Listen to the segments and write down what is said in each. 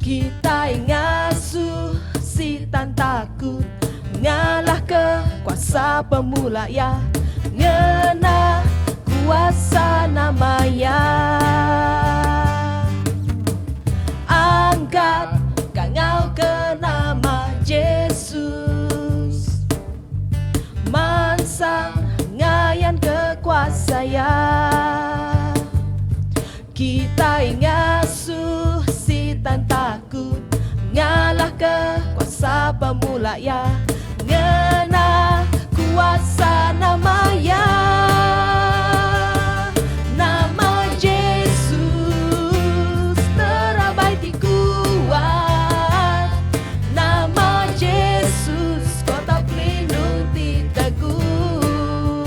Kita ngasuh si tan takut ngalah ke kuasa pemula ya, ngena kuasa namanya. Angkat kangau ke nama Yesus, mansang ngayan kekuasa ya. Kita ngasuh si tan takut ngalah ke kuasa pemula ya, ngena kuasa namanya. Nama Yesus terabai di kuat, nama Yesus kota pelindung di teguh,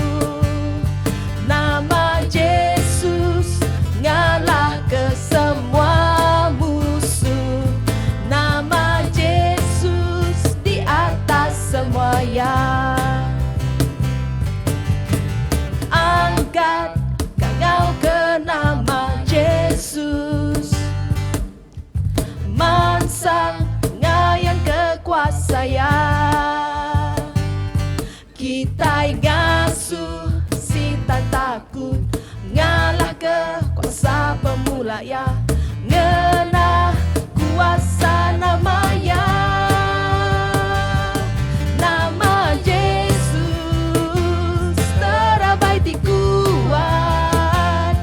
nama Yesus ngalah ke semua musuh, nama Yesus di atas semua ya. Angkat kangau ke nama Yesus, mansang ngayan kekuasa ya. Kita ngasuh si tan takut ngalah ke kuasa pemula ya, ngena kuasa namanya. Nama Yesus terabai di kuat,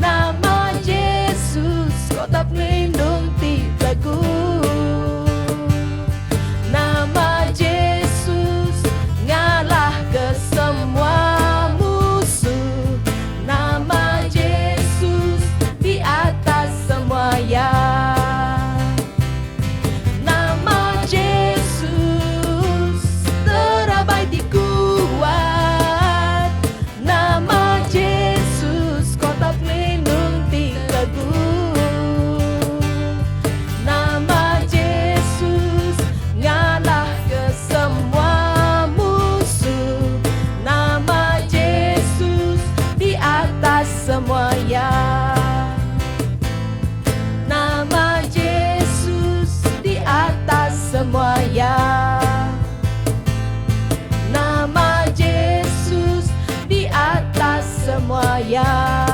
nama Yesus kota pelindung di teguh, nama Yesus ngalah ke semua musuh, nama Yesus di atas semua ya. Nama Yesus terabai di kuat, nama Yesus kota pelindung di teguh, nama Yesus ngalah ke semua musuh, nama Yesus di atas semua ya. Nama Yesus di atas semua ya. Nama Yesus di atas semua ya.